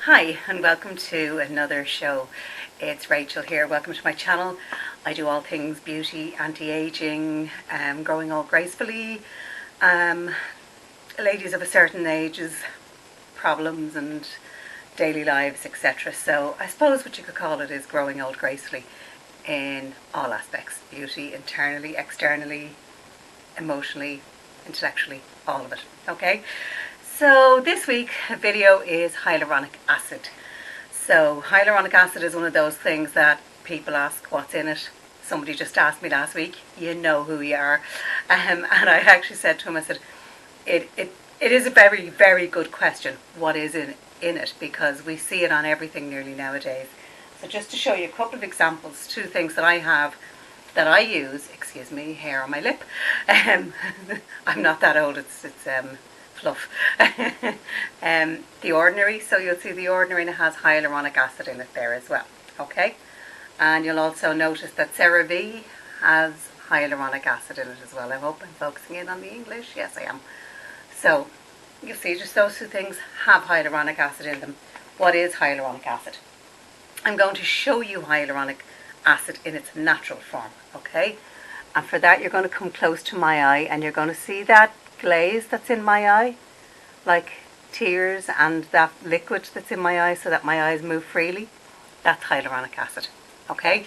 Hi and welcome to another show. It's Rachel here. Welcome to my channel. I do all things beauty, anti-aging, growing old gracefully, ladies of a certain age's problems and daily lives, etc. So I suppose what you could call it is growing old gracefully in all aspects: beauty, internally, externally, emotionally, intellectually, all of it. Okay? So this week video is hyaluronic acid. So hyaluronic acid is one of those things that people ask what's in it. Somebody just asked me last week, you know who you are. And I actually said to him, I said, it is a very, very good question, what is in it, because we see it on everything nearly nowadays. So just to show you a couple of examples, two things that I have that I use, excuse me, hair on my lip. I'm not that old, it's fluff. The Ordinary, so you'll see the Ordinary, and it has hyaluronic acid in it there as well. Okay, and you'll also notice that CeraVe has hyaluronic acid in it as well. I hope I'm focusing in on the English. Yes, I am. So you'll see just those two things have hyaluronic acid in them. What is hyaluronic acid? I'm going to show you hyaluronic acid in its natural form. Okay, and for that you're going to come close to my eye and you're going to see that glaze that's in my eye, like tears, and that liquid that's in my eye so that my eyes move freely. That's hyaluronic acid. Okay,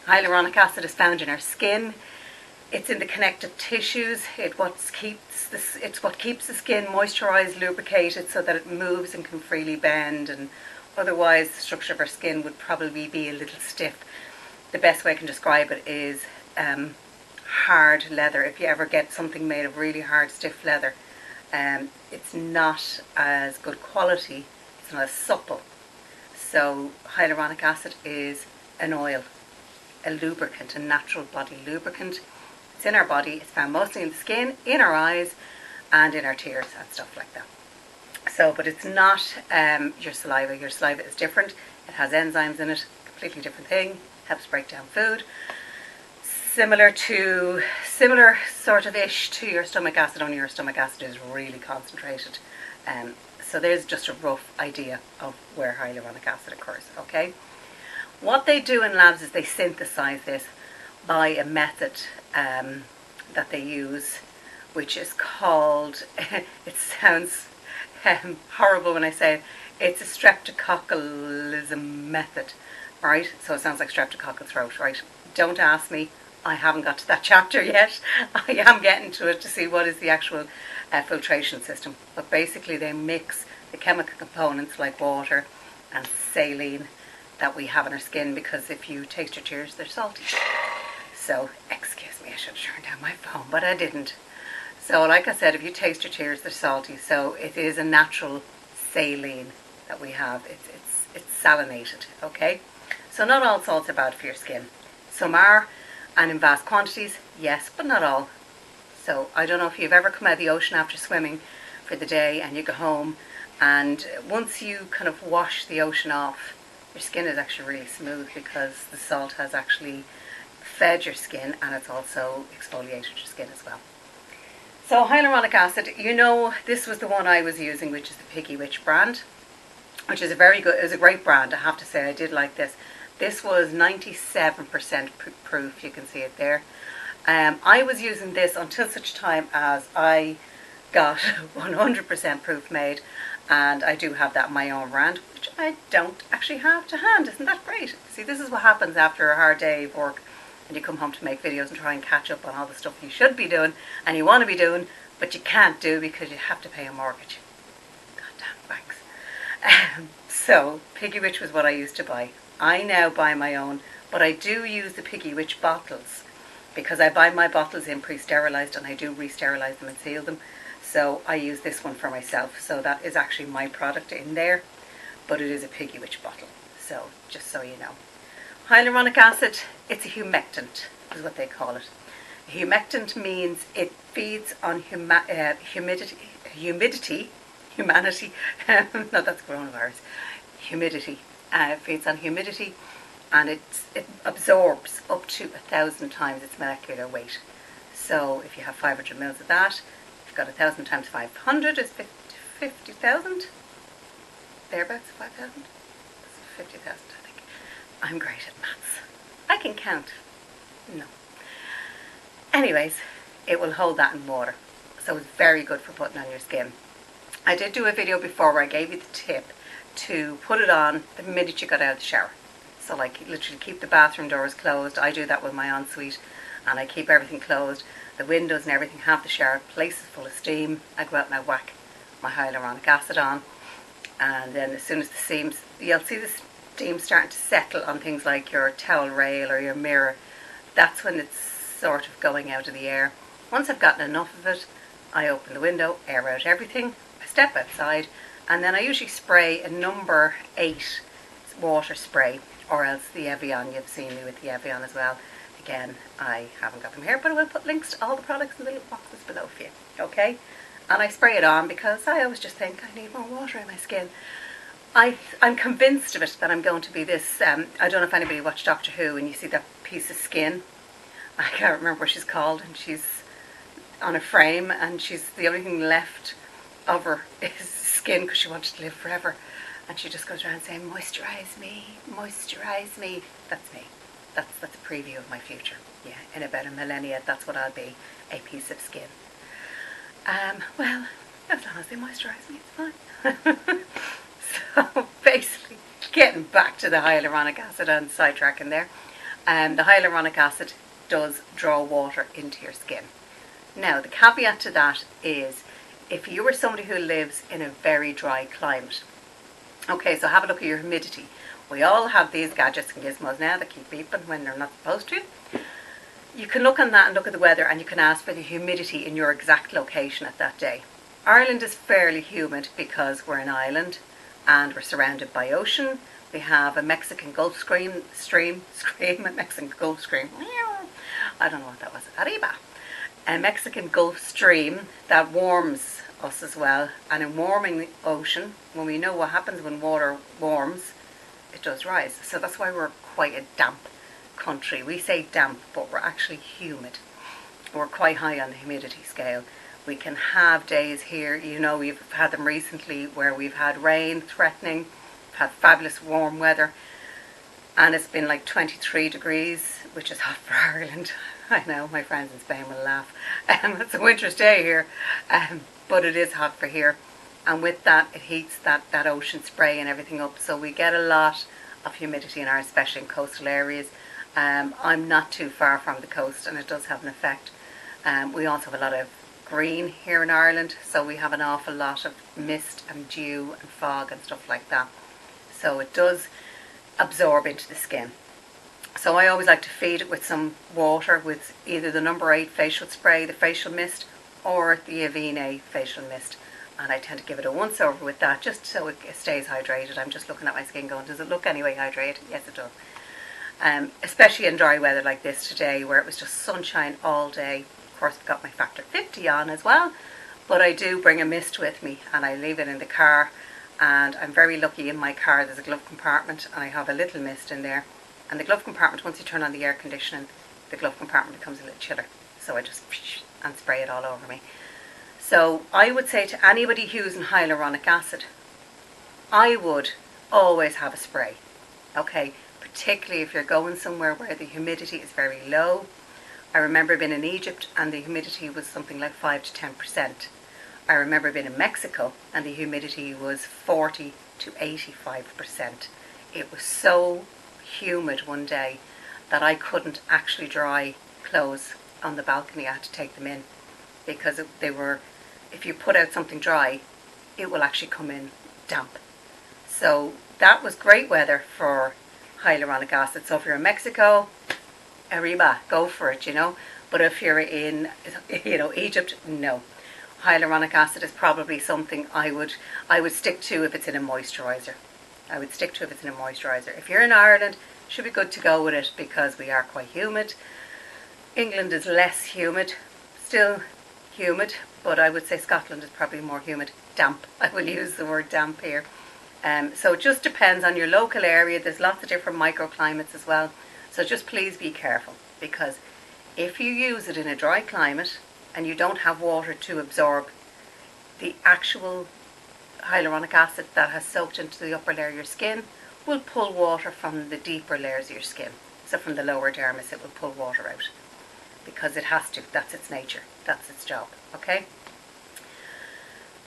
hyaluronic acid is found in our skin. It's in the connective tissues. It's what keeps the skin moisturized, lubricated, so that it moves and can freely bend, and otherwise the structure of our skin would probably be a little stiff. The best way I can describe it is hard leather. If you ever get something made of really hard, stiff leather, it's not as good quality, it's not as supple. So hyaluronic acid is an oil, a lubricant, a natural body lubricant. It's in our body. It's found mostly in the skin, in our eyes, and in our tears and stuff like that. So, but it's not your saliva. Your saliva is different. It has enzymes in it, completely different thing. Helps break down food. Similar sort of ish to your stomach acid, only your stomach acid is really concentrated. So there's just a rough idea of where hyaluronic acid occurs. Okay, what they do in labs is they synthesize this by a method that they use, which is called, it sounds horrible when I say it, it's a streptococcism method, right? So it sounds like streptococcal throat, right? Don't ask me. I haven't got to that chapter yet. I am getting to it to see what is the actual filtration system. But basically they mix the chemical components like water and saline that we have in our skin, because if you taste your tears, they're salty. So, excuse me, I should have turned down my phone, but I didn't. So like I said, if you taste your tears, they're salty. So it is a natural saline that we have. It's salinated, okay? So not all salts are bad for your skin. Some are, and in vast quantities, yes, but not all. So I don't know if you've ever come out of the ocean after swimming for the day and you go home, and once you kind of wash the ocean off, your skin is actually really smooth because the salt has actually fed your skin, and it's also exfoliated your skin as well. So hyaluronic acid, you know, this was the one I was using, which is the Piggy Witch brand, which is a very good, it was a great brand, I have to say. I did like this. This was 97% proof, you can see it there. I was using this until such time as I got 100% proof made, and I do have that in my own brand, which I don't actually have to hand. Isn't that great? See, this is what happens after a hard day of work and you come home to make videos and try and catch up on all the stuff you should be doing and you want to be doing, but you can't do because you have to pay a mortgage. Goddamn banks. So Piggy Witch was what I used to buy. I now buy my own, but I do use the Piggy Witch bottles because I buy my bottles in pre-sterilised, and I do re-sterilise them and seal them. So I use this one for myself. So that is actually my product in there, but it is a Piggy Witch bottle. So just so you know. Hyaluronic acid, it's a humectant, is what they call it. A humectant means it feeds on humanity, no, that's coronavirus, humidity. It feeds on humidity, and it absorbs up to 1,000 times its molecular weight. So if you have 500 mils of that, you've got 1,000 times 500 is 50,000. thereabouts, 5,000? 50,000, I think. I'm great at maths. I can count. No. Anyways, it will hold that in water. So it's very good for putting on your skin. I did do a video before where I gave you the tip to put it on the minute you got out of the shower. So like literally keep the bathroom doors closed. I do that with my ensuite, and I keep everything closed. The windows and everything, have the shower, place is full of steam. I go out and I whack my hyaluronic acid on, and then as soon as the steam, you'll see the steam starting to settle on things like your towel rail or your mirror. That's when it's sort of going out of the air. Once I've gotten enough of it, I open the window, air out everything, I step outside, and then I usually spray a number 8 water spray, or else the Evian. You've seen me with the Evian as well. Again, I haven't got them here, but I will put links to all the products in the little boxes below for you, okay? And I spray it on because I always just think I need more water in my skin. I'm convinced of it that I'm going to be this, I don't know if anybody watched Doctor Who and you see that piece of skin. I can't remember what she's called, and she's on a frame, and she's, the only thing left of her is skin because she wanted to live forever. And she just goes around saying, moisturise me, moisturise me. That's me. That's a preview of my future. Yeah, in about a millennia, that's what I'll be, a piece of skin. Well, as long as they moisturise me, it's fine. So basically, getting back to the hyaluronic acid and sidetracking there, the hyaluronic acid does draw water into your skin. Now, the caveat to that is if you are somebody who lives in a very dry climate. Okay, so have a look at your humidity. We all have these gadgets and gizmos now that keep beeping when they're not supposed to. You can look on that and look at the weather, and you can ask for the humidity in your exact location at that day. Ireland is fairly humid because we're an island and we're surrounded by ocean. We have a Mexican Gulf Stream, a Mexican Gulf Stream. I don't know what that was. Arriba. A Mexican Gulf Stream that warms us as well. And in warming the ocean, when we know what happens when water warms, it does rise. So that's why we're quite a damp country. We say damp, but we're actually humid. We're quite high on the humidity scale. We can have days here, you know, we've had them recently where we've had rain threatening, we've had fabulous warm weather, and it's been like 23 degrees, which is hot for Ireland. I know, my friends in Spain will laugh. It's a winter's day here, but it is hot for here. And with that, it heats that ocean spray and everything up. So we get a lot of humidity in Ireland, especially in coastal areas. I'm not too far from the coast, and it does have an effect. We also have a lot of green here in Ireland, so we have an awful lot of mist and dew and fog and stuff like that. So it does absorb into the skin. So I always like to feed it with some water with either the number 8 facial spray, the facial mist, or the Avene facial mist. And I tend to give it a once over with that just so it stays hydrated. I'm just looking at my skin going, does it look anyway hydrated? Yes, it does. Especially in dry weather like this today where it was just sunshine all day. Of course, I've got my factor 50 on as well, but I do bring a mist with me and I leave it in the car, and I'm very lucky in my car there's a glove compartment and I have a little mist in there, and the glove compartment, once you turn on the air conditioning, the glove compartment becomes a little chiller, so I just and spray it all over me. So I would say to anybody using hyaluronic acid, I would always have a spray, okay, particularly if you're going somewhere where the humidity is very low. I remember being in Egypt and the humidity was something like 5 to 10%. I remember being in Mexico and the humidity was 40 to 85%. It was so humid one day that I couldn't actually dry clothes on the balcony. I had to take them in because they were, if you put out something dry, it will actually come in damp. So that was great weather for hyaluronic acid. So if you're in Mexico, arriba, go for it, you know. But if you're in, you know, Egypt, no. Hyaluronic acid is probably something I would stick to if it's in a moisturiser. I would stick to if it's in a moisturiser. If you're in Ireland, should be good to go with it because we are quite humid. England is less humid, still humid, but I would say Scotland is probably more humid. Damp, I will use the word damp here. So it just depends on your local area. There's lots of different microclimates as well. So just please be careful, because if you use it in a dry climate and you don't have water to absorb, the actual hyaluronic acid that has soaked into the upper layer of your skin will pull water from the deeper layers of your skin. So from the lower dermis it will pull water out because it has to. That's its nature. That's its job. Okay?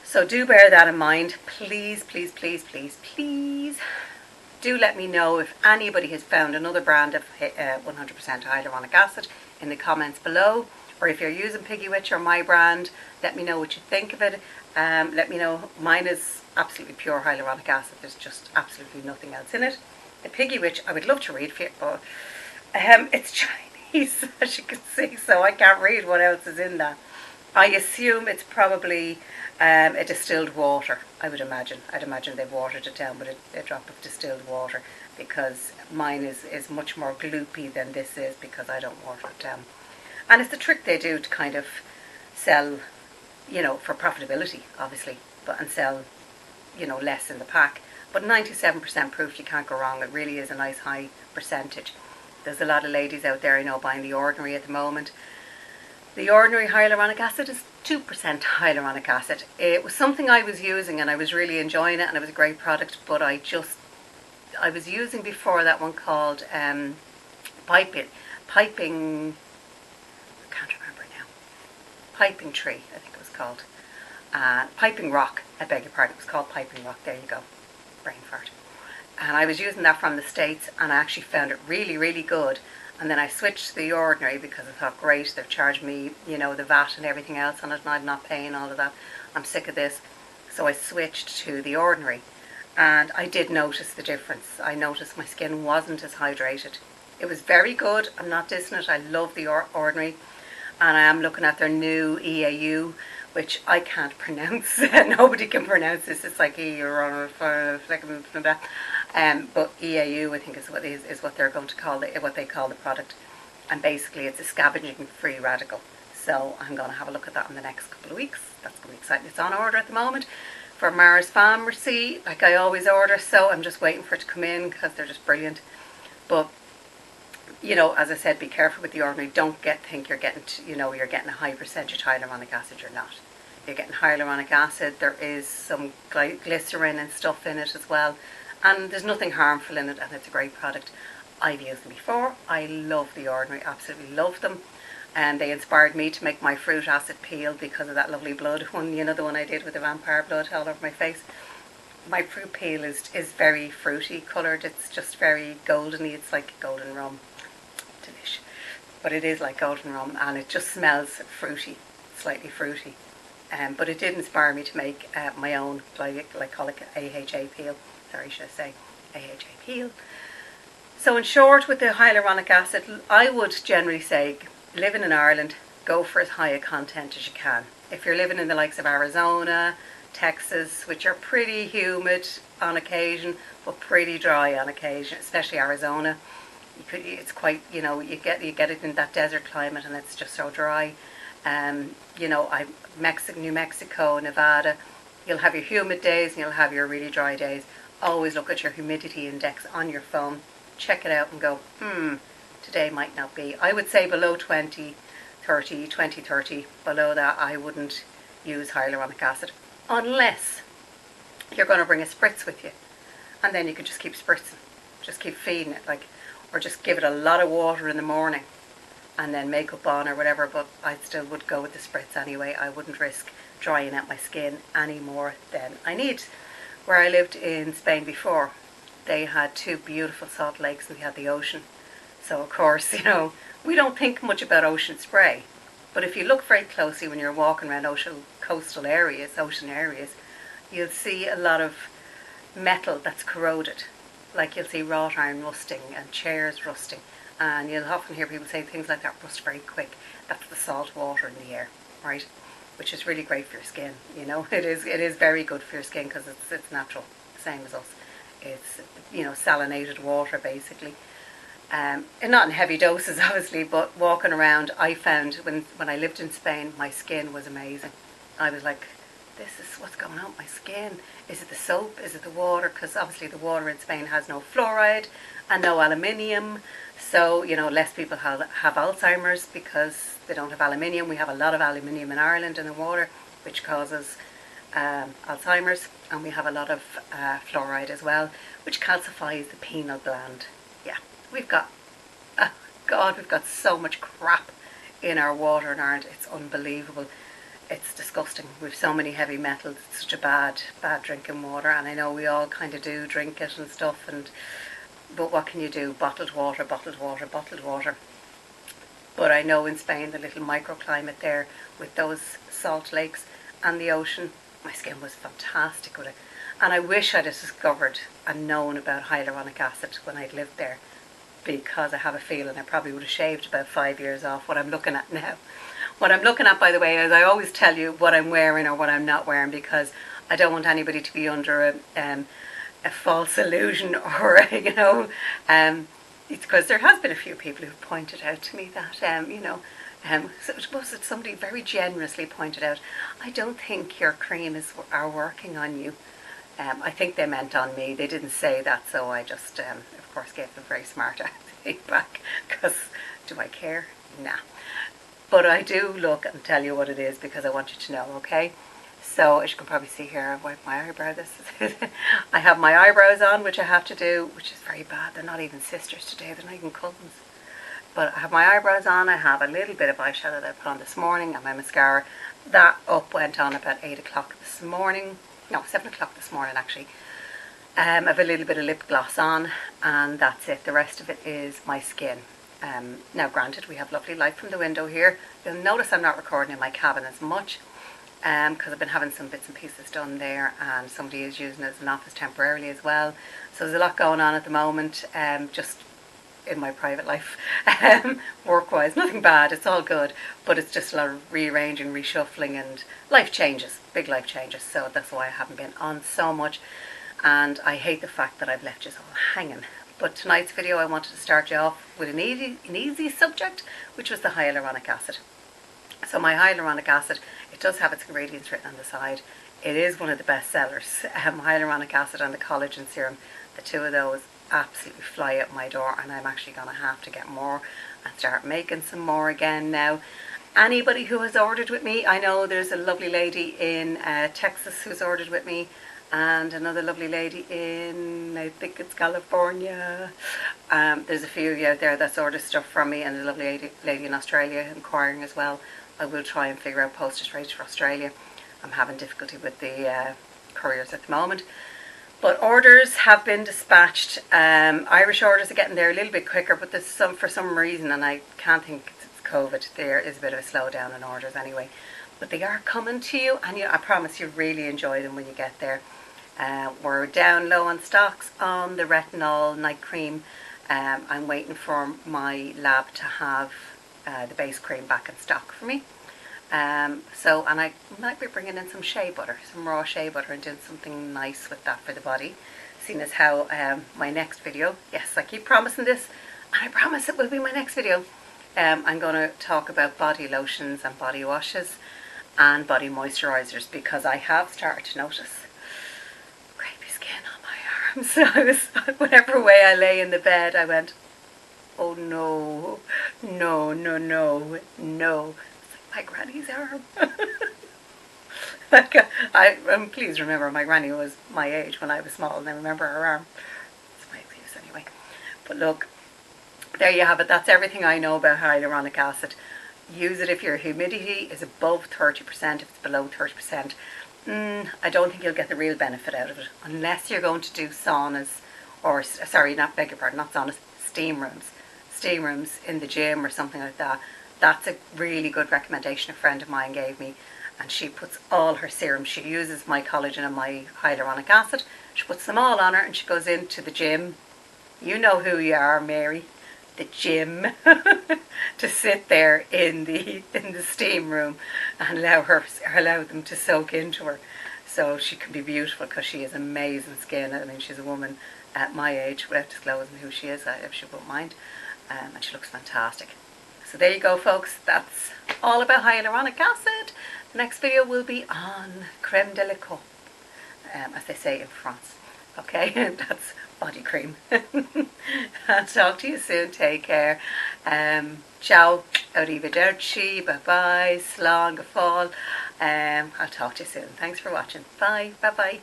So do bear that in mind. Please, please, please, please, please do let me know if anybody has found another brand of 100% hyaluronic acid in the comments below. Or if you're using Piggy Witch or my brand, let me know what you think of it. Let me know. Mine is absolutely pure hyaluronic acid. There's just absolutely nothing else in it. The Piggy Witch, I would love to read for you, but it's Chinese, as you can see, so I can't read what else is in that. I assume it's probably a distilled water, I would imagine. I'd imagine they've watered it down with a drop of distilled water, because mine is much more gloopy than this is, because I don't water it down. And it's the trick they do to kind of sell, for profitability, obviously, and sell, less in the pack. But 97% proof, you can't go wrong. It really is a nice high percentage. There's a lot of ladies out there, buying the Ordinary at the moment. The Ordinary hyaluronic acid is 2% hyaluronic acid. It was something I was using and I was really enjoying it, and it was a great product, but I was using before that one called piping, I can't remember now, Piping Tree, I think it was called. Piping Rock, I beg your pardon, it was called Piping Rock, there you go, brain fart. And I was using that from the States, and I actually found it really, really good. And then I switched to the Ordinary because I thought, great, they've charged me, the VAT and everything else on it, and I'm not paying all of that. I'm sick of this. So I switched to the Ordinary. And I did notice the difference. I noticed my skin wasn't as hydrated. It was very good. I'm not dissing it. I love the Ordinary. And I am looking at their new EAU, which I can't pronounce. Nobody can pronounce this. It's like but EAU, I think, is what they're going to call it, what they call the product. And basically, it's a scavenging free radical. So I'm going to have a look at that in the next couple of weeks. That's going to be exciting. It's on order at the moment for Mars Pharmacy, like I always order. So I'm just waiting for it to come in because they're just brilliant. But as I said, be careful with the Ordinary. Don't think you're getting, you're getting a high percentage hyaluronic acid. You're not. You're getting hyaluronic acid. There is some glycerin and stuff in it as well. And there's nothing harmful in it, and it's a great product. I've used them before. I love the Ordinary, absolutely love them. And they inspired me to make my fruit acid peel because of that lovely blood one, the one I did with the vampire blood all over my face. My fruit peel is very fruity coloured. It's just very goldeny. It's like golden rum. Delish. But it is like golden rum, and it just smells fruity, slightly fruity. But it did inspire me to make my own glycolic AHA peel. Sorry, should I say AHA peel. So in short, with the hyaluronic acid, I would generally say, living in Ireland, go for as high a content as you can. If you're living in the likes of Arizona, Texas, which are pretty humid on occasion, but pretty dry on occasion, especially Arizona, it's quite, you get it in that desert climate, and it's just so dry. New Mexico, Nevada, you'll have your humid days and you'll have your really dry days. Always look at your humidity index on your phone, check it out and go, today might not be. I would say below 20, 30, below that I wouldn't use hyaluronic acid, unless you're going to bring a spritz with you, and then you can just keep spritzing, just keep feeding it, or just give it a lot of water in the morning and then makeup on or whatever. But I still would go with the spritz anyway. I wouldn't risk drying out my skin any more than I need. Where I lived in Spain before, they had 2 beautiful salt lakes and they had the ocean. So of course, we don't think much about ocean spray. But if you look very closely when you're walking around ocean areas, you'll see a lot of metal that's corroded. Like you'll see wrought iron rusting and chairs rusting. And you'll often hear people say things like that rust very quick. That's the salt water in the air, right? Which is really great for your skin. It is very good for your skin because it's natural, same as us. It's salinated water basically, and not in heavy doses obviously. But walking around, I found when I lived in Spain, my skin was amazing. I was like, this is what's going on with my skin. Is it the soap? Is it the water? Because obviously the water in Spain has no fluoride and no aluminium. So, less people have Alzheimer's because they don't have aluminium. We have a lot of aluminium in Ireland in the water, which causes Alzheimer's, and we have a lot of fluoride as well, which calcifies the pineal gland. Yeah, we've got, God, we've got so much crap in our water in Ireland. It's unbelievable. It's disgusting. We've so many heavy metals. It's such a bad drinking water, and I know we all kind of do drink it and stuff, but what can you do? Bottled water, bottled water, bottled water. But I know in Spain, the little microclimate there with those salt lakes and the ocean, my skin was fantastic with it. And I wish I'd have discovered and known about hyaluronic acid when I'd lived there, because I have a feeling I probably would have shaved about 5 years off what I'm looking at now. What I'm looking at, by the way, is I always tell you what I'm wearing or what I'm not wearing, because I don't want anybody to be under a false illusion, or it's because there has been a few people who've pointed out to me that somebody very generously pointed out, I don't think your cream are working on you. I think they meant on me. They didn't say that, so I just, of course, gave them very smart feedback, because do I care? Nah. But I do look and tell you what it is, because I want you to know, okay? So, as you can probably see here, I've wiped my eyebrow. I have my eyebrows on, which I have to do, which is very bad. They're not even sisters today. They're not even cousins. But I have my eyebrows on. I have a little bit of eyeshadow that I put on this morning, and my mascara. That went on about 8 o'clock this morning. No, 7 o'clock this morning, actually. I have a little bit of lip gloss on, and that's it. The rest of it is my skin. Now, granted, we have lovely light from the window here. You'll notice I'm not recording in my cabin as much, because I've been having some bits and pieces done there, and somebody is using it as an office temporarily as well. So there's a lot going on at the moment, just in my private life, work-wise. Nothing bad, it's all good, but it's just a lot of rearranging, reshuffling, and life changes, big life changes. So that's why I haven't been on so much, and I hate the fact that I've left you all hanging. But tonight's video, I wanted to start you off with an easy subject, which was the hyaluronic acid. So my hyaluronic acid, it does have its ingredients written on the side. It is one of the best sellers. Hyaluronic acid and the collagen serum, the two of those absolutely fly out my door, and I'm actually going to have to get more and start making some more again now. Anybody who has ordered with me, I know there's a lovely lady in Texas who's ordered with me, and another lovely lady in, I think it's California. There's a few of you out there that's ordered stuff from me, and there's a lovely lady in Australia inquiring as well. I will try and figure out postage rates for Australia. I'm having difficulty with the couriers at the moment. But orders have been dispatched. Irish orders are getting there a little bit quicker, but there's for some reason, and I can't think it's COVID, there is a bit of a slowdown in orders anyway. But they are coming to you, and I promise you'll really enjoy them when you get there. We're down low on stocks on the retinol night cream. I'm waiting for my lab to have the base cream back in stock for me. And I might be bringing in some shea butter, some raw shea butter, and doing something nice with that for the body. Seeing as how my next video, yes, I keep promising this, and I promise it will be my next video. I'm going to talk about body lotions and body washes and body moisturisers, because I have started to notice crepey skin on my arms. So whatever way I lay in the bed, I went, oh no, no, no, no, no. My granny's arm. Please remember, my granny was my age when I was small, and I remember her arm. That's my excuse anyway. But look, there you have it. That's everything I know about hyaluronic acid. Use it if your humidity is above 30%. If it's below 30%, I don't think you'll get the real benefit out of it, unless you're going to do saunas, or beg your pardon, not saunas, steam rooms in the gym or something like that. That's a really good recommendation a friend of mine gave me, and she puts all her serums. She uses my collagen and my hyaluronic acid. She puts them all on her, and she goes into the gym. You know who you are, Mary. The gym. To sit there in the steam room and allow them to soak into her, so she can be beautiful, because she has amazing skin. I mean, she's a woman at my age, without disclosing who she is, if she won't mind, and she looks fantastic. So there you go, folks. That's all about hyaluronic acid. The next video will be on crème de la coupe, as they say in France. Okay, that's body cream. I'll talk to you soon. Take care. Ciao, arrivederci, bye bye, slán go fáil, I'll talk to you soon. Thanks for watching. Bye. Bye bye.